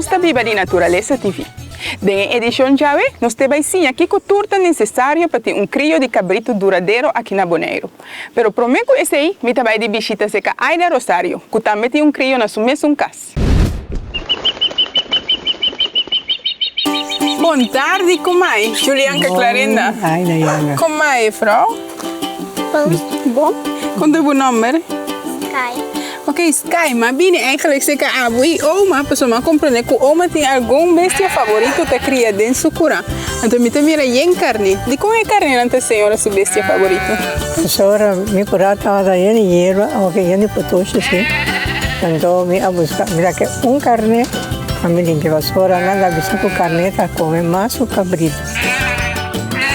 Gusta Viva de Naturaleza TV. En edición llave, nos te va a enseñar qué cultura es necesario para tener un crío de cabrito duradero aquí en Bonaire. Pero prometo ese ahí, me va de visita seca Aida Rosario, que también tiene un crío en su mesma casa. Boa tarde, como é? Julianka Clarenda. Aida Jana. Como é, vrouw? Bom. Qual é o nome? Sky. Ok, Sky, mas bem, eigenlijk zeker abu e oma, pessoal, mas compreende que oma tem algum bestia favorito que cria dentro do cura. Então, me mira em carne. De como é carne ante senhora sua bestia favorito? Senhora, me curata ada yeni hierba, ok, yeni potoshi sim. Então, me a buscar, mira que carne, a me limpia senhora, nada bisa com carne, tá come mais o cabrito.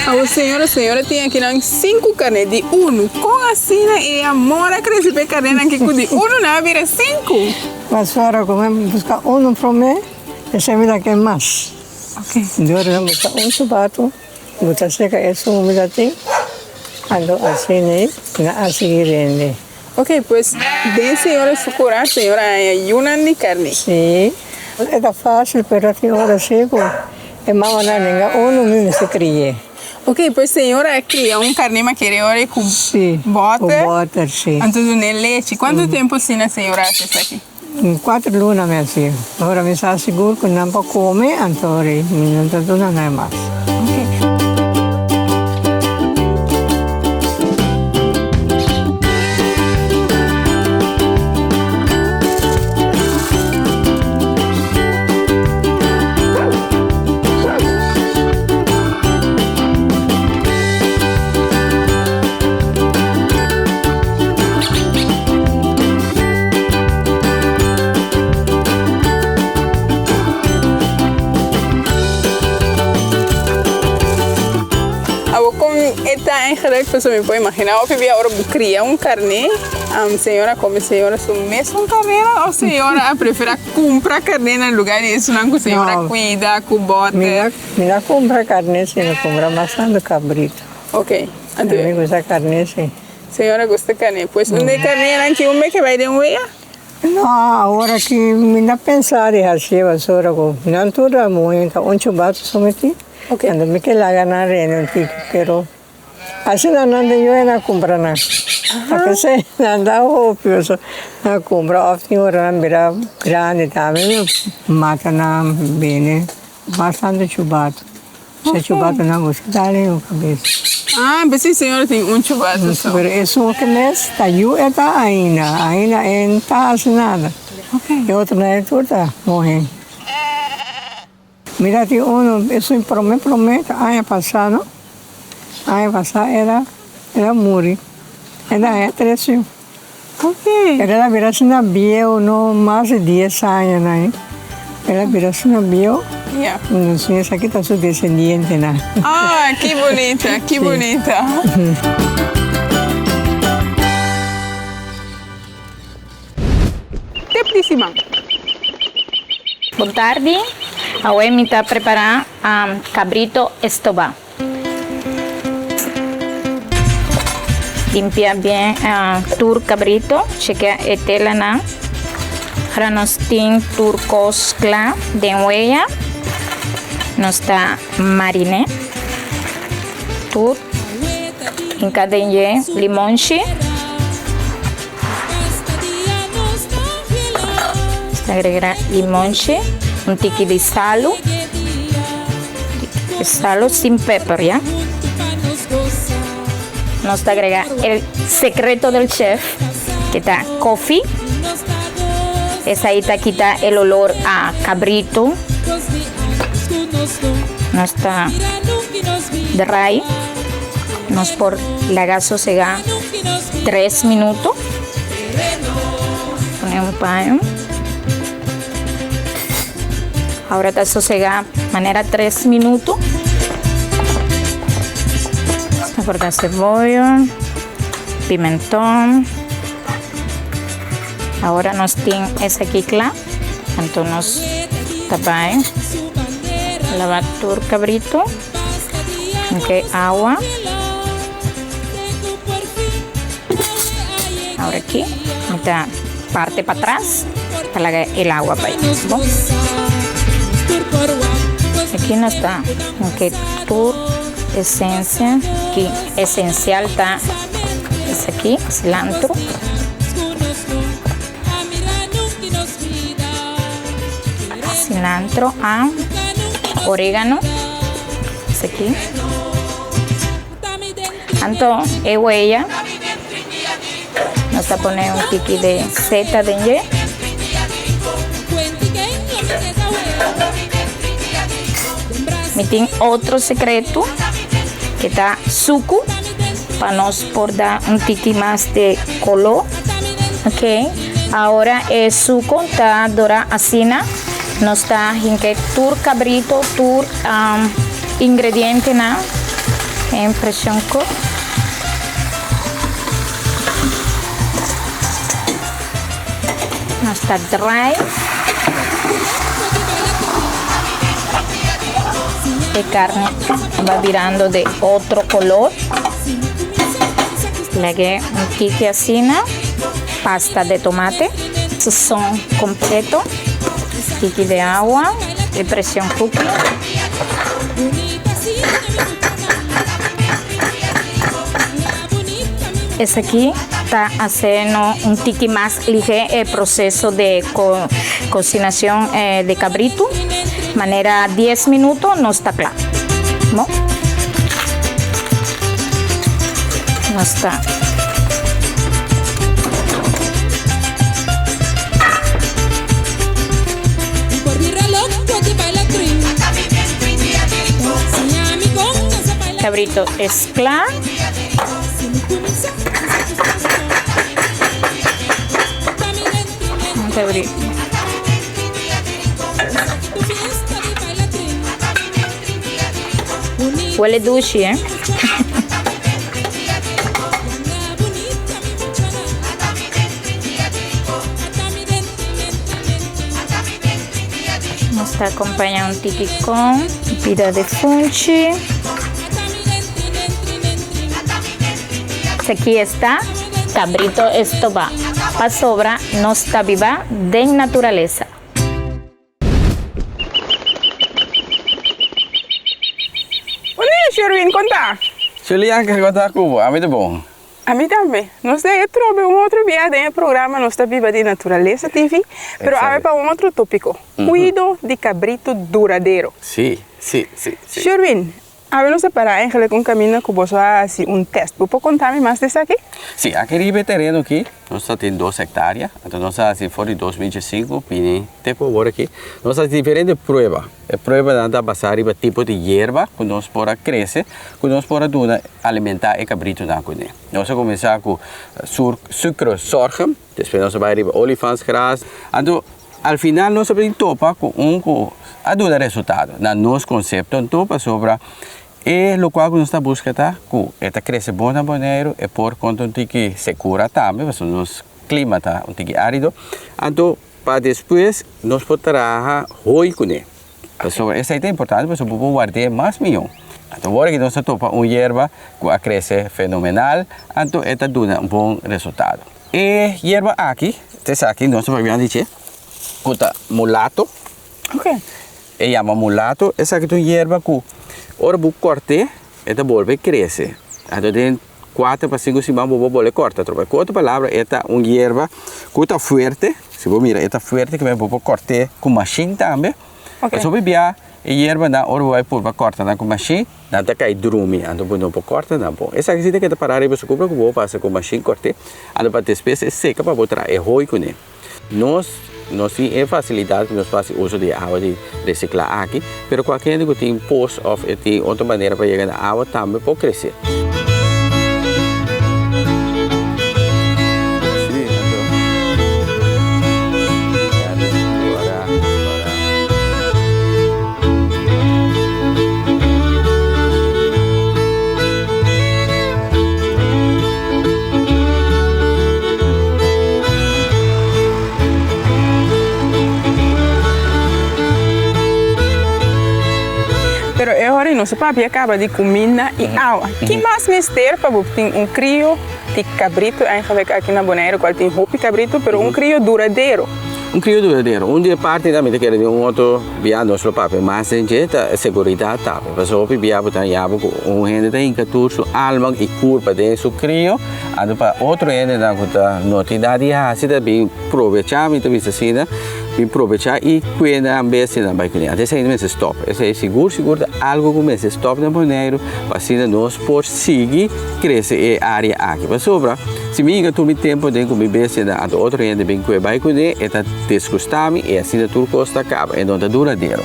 A senhora tem aqui 5 carnes de com assim e amor a crescer para carne aqui com de não vira 5. Mas senhora, come buscar para mim, esse me dá que mais. Ok. Agora buscar chubato, botar seca esse me dá tem. Ando assim, na assim rende. Ok, pues de senhora sucura, senhora ayuna de carne. Sim, é fácil, pero a senhora seco, é mal na ninguém, não se cria. Ok, pues senhora cria carne maquereore com butter. Butter, sim. Antes de leite. Quanto tempo assim a senhora faz isso aqui? 4 lunas me assim. Agora me está seguro que não pode comer, então não é mais. Eigenlijk, pessoal, me pode imaginar, eu vivia agora cria carne, a senhora come senhora su mesmo carne, ou a senhora prefere comprar carne no lugar disso, não que a senhora cuida, com bota? Mira compra carne, sim, compra bastante cabrito. Ok. Me gusta carne, sim. Senhora gosta de carne, pues onde carne que que vai de unha? Não, agora que me dá pensar em fazer a senhora, não tudo muito, chubato somente. Ok. Quando me quer lá ganhar, não quero. Assim não anda eu ainda comprar nada. Porque se anda óbvio, na compra, ontem ora mira grande também, mata na bem, bastante chubado. Se chubado não gosta, dá-lhe o cabeça. Ah, mas a senhora tem chubado só. Mas isso o que nesse tá eu está ainda não está assim nada. Ok. E outro não é tudo morrendo. Mira que isso promete, ano passado era muri. Era três. Ok. Era virasse na bio, não mais de 10 anos, né? Era virasse na bio. Yeah. Não sei, essa aqui está sua descendente, né? Ah, que bonita, que bonita. Teptíssima. Boa tarde. Hoy me está preparando cabrito estobado. Limpia bien tur cabrito, chequea etela na. Granostin turcos cla de huella. Nos está mariné. Tur. Encadenye limonchi. Agregar limonchi. Un tiki de salo. Salo sin pepper, ¿ya? Nos agrega el secreto del chef, que está coffee. Esa ahí está quita el olor a cabrito. Nos está dry. Nos por la gas sosega 3 minutos. Ponemos pan. Ahora está sosegada manera 3 minutos. Cortar cebolla, pimentón. Ahora nos tiene ese aquí claro. Entonces nos tapan. Lavar todo el cabrito. Okay, agua. Ahora aquí, esta parte para atrás, para el agua para ahí. ¿No? Aquí no está, aunque tu esencia, aquí esencial está, es aquí, cilantro. Cilantro, orégano, es aquí. Tanto huella, nos va a poner un tiki de seta de ye. Miren otro secreto que está suco para nos por dar un tiki más de color. Ok, ahora el suco está dora asina. Nos está en que tur cabrito, tur ingrediente na en presión cook. Nos está dry. La carne va virando de otro color. Le agregué un tiki asina, pasta de tomate, son completo. Tiki de agua, de presión cooking. Es aquí está haciendo un tiki más ligero el proceso de cocinación de cabrito. Manera 10 minutos no está claro. ¿No? No está. Cabrito es claro. Un cabrito. Huele dulce, ¿eh? Nos está acompañando un tiki con pida de funchi. Aquí está cabrito, esto va para sobra, no está viva de naturaleza. Bom dia, Sherwin, conta. Julián, que conta com a mim é bom. A mim também. Nós daí trouxe outro dia no programa Nós está Viva de Natureza TV, pero agora para outro tópico. Cuido de cabrito duradeiro. Sim. Sherwin, a ver, nos para eigenlijk un camino que vos haces un test. ¿Puedo contarme más de eso aquí? Sim, aquele terreno aqui, nós temos 2 hectares, então nós assim, fora de 2025, pini, tempo agora aqui, nós temos diferentes provas. A prova da basar o tipo de hierba que nós podemos crescer, que nós podemos alimentar o cabrito na cozinha. Nós vamos começar com sucro sorghum, depois nós vamos para olifantsgras. Então, al final nós vamos topar com a dar resultado. No nosso conceito, topa sobre e lo qual nós estamos buscando que cresce bom na Bonaire e por conta que se cura também, porque o nosso clima está um pouco árido. Então, para depois nós podemos trabalhar hoje com ele. Sobre isso é importante, porque podemos guardar mais milhão. Então, agora que nós topa uma hierba que cresce fenomenal, então esta dá bom resultado. E hierba aqui nós vamos dizer, que mulato. Ok. E chama mulato, essa aqui é uma hierba que ora bu corte, esta volve cresce. Então tem 4 para 5 semanas bu volve corta. Com outra palavra, esta é uma hierba que está forte. Se você mira, esta forte que vai bu corte com machine também. Okay. Se você via a hierba na ora vai por corta com machine, não tá cai drumi, então bu não bu corta não bom. Essa aqui que tá parar você compra que bu passa com machine corte, então para ter espécie seca para botar é roi com ele. Nós temos facilidade que nós fazemos uso de água de reciclar aqui, mas qualquer que tem poço ou tem outra maneira para chegar na água também pode crescer. Pero agora nosso papi acaba de comida e água. Que mais mistério para você ter crio de cabrito, eigenlijk aqui na Bonaire, qual tem roupa cabrito, pero crio duradeiro. um crio duradouro. Onde parte também quer de um outro via nosso papel, mas em jeito segurança tá. Mas o via botar yabo um rende da inca turso alma e curva de su crio, ando para outro rende da guta notidade a se também aproveitar muito vista assim, e aproveitar e cuidar também assim na bike. Até se ainda stop, esse é seguro algo começa stop na Bonaire, assim nós por seguir crescer a área aqui. Mas sobra se me engano, todo tempo tem que beber se da outro rende bem que vai cuidar, é tá desgostame e assim tudo costa acaba, é não tá duradouro.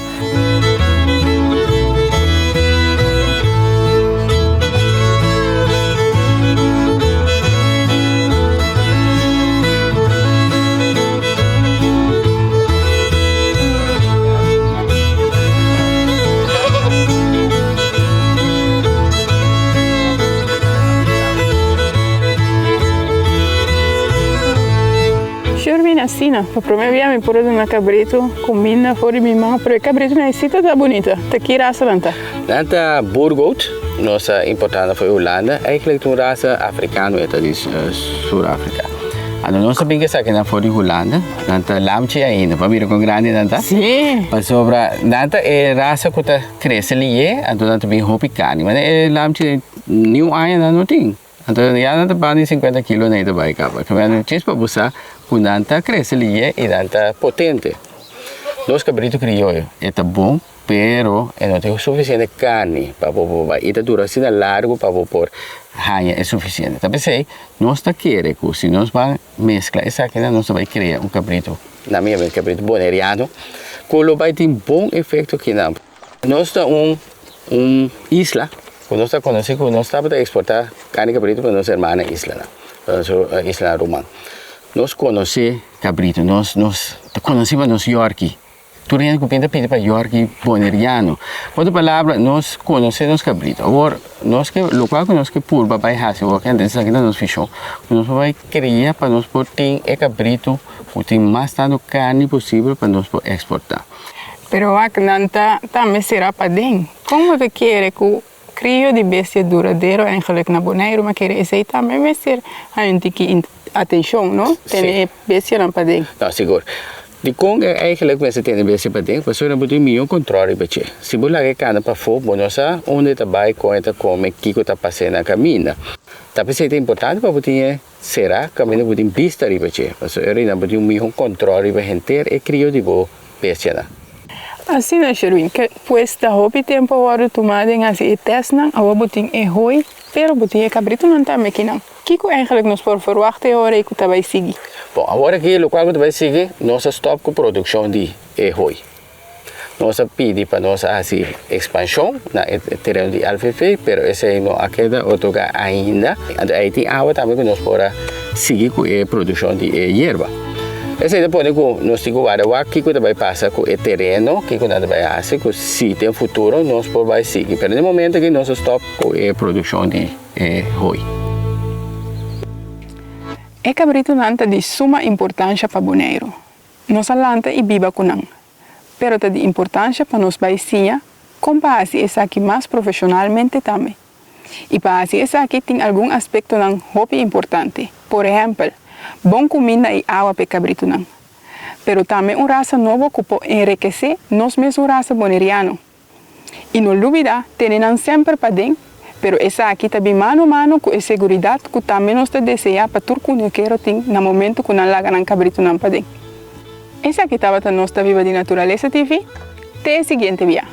Assim, para primeira vez me pôr um cabrito combina fora de mão, porque o cabrito necessita tá bonita, tá aqui raça lanta. Lanta Boergoat, nossa importada foi Holanda, eigenlijk uma raça africana é de Sul-África. A nossa bem que aqui na fora de Holanda, lanta lamche ainda, para vir com grande lanta. Sim. Para sobra, lanta é raça que tá cresce ali, então lanta bem hopicani, mas é lamche nenhum ano não tem. Então já lanta bani 50 kg nem vai capa, que vai chance para buscar com lanta cresce ali e lanta potente. Nós cabrito crioulo é bom, pero não tem o suficiente carne para poder e dura assim largo para poder ranha é suficiente. Também sei, nós tá querer que se nós vai mesclar essa aqui nós vai criar um cabrito, na minha vez cabrito boneriano, que vai ter bom efeito aqui na. Nós tá isla, quando nós tá conhecendo, nós tá para exportar carne cabrito para nossa irmã isla, para isla Romana. Nós conhecemos cabrito, nós conhecemos nos Yorkie. Tu ainda comenta para Yorkie boneriano. Outra palavra, nós conhecemos cabrito. Agora, nós que local que nós que pulpa vai fazer, o que antes aqui nós fechou, nós vai criar para nós poder ter cabrito, ter mais tanto carne possível para nós exportar. Pero a nanta também será para dentro. Como que quer que o crio de bestia duradouro eigenlijk na Bonaire, mas quer esse também vai ser a gente que atenção, não? Tem bestia na para dentro. Não, seguro. De como eigenlijk mensen tenen bestia para dentro, mas não pode melhor controle para se você lagar cana para fora, nós sabe onde está vai come, que está passando na caminha. Tapi é importante para você será caminho para vista para mas não pode melhor controle para gente e crio de boa bestia. Assim na Sherwin, que pues da hobby tempo agora tomada em assim testan, agora botin é roi, pero botin é cabrito não tá mequinão. Que que eigenlijk nos por verwachten agora e que tá vai seguir? Bom, agora que o local que vai seguir, nós stop com produção de roi. Nós pedi para nós assim expansão na terreno de alfafe, pero esse não aquela outro ainda. Aí tem água também que nós pora seguir com a produção de hierba. Esse depois que nós temos que que vai passar com o terreno, que nós vai fazer, que se tem futuro nós por vai seguir. Pero no momento que nós stop com a produção de roi. É cabrito nanta de suma importância para Bonaire. Nossa lanta e biba kunang. Pero tá de importância para nós baicinha, com base essa aqui mais profissionalmente também. E base essa aqui tem algum aspecto não hobby importante. Por exemplo, bom comida e água para cabrito não. Pero também uma raça nova que pode enriquecer nós mesmos raça boneriano. E não dúvida, tem sempre para dentro, pero essa aqui também mano a mano com a segurança que também nós deseja para tudo que quero ter no momento que não laga não cabrito não para dentro. Essa aqui estava a nossa Viva de Natureza TV. Até a seguinte via.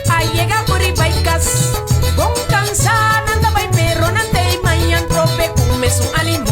Aí llega por aí baicas, bom cansar, nanda vai perro, nanda e manhã trope, come su alimento.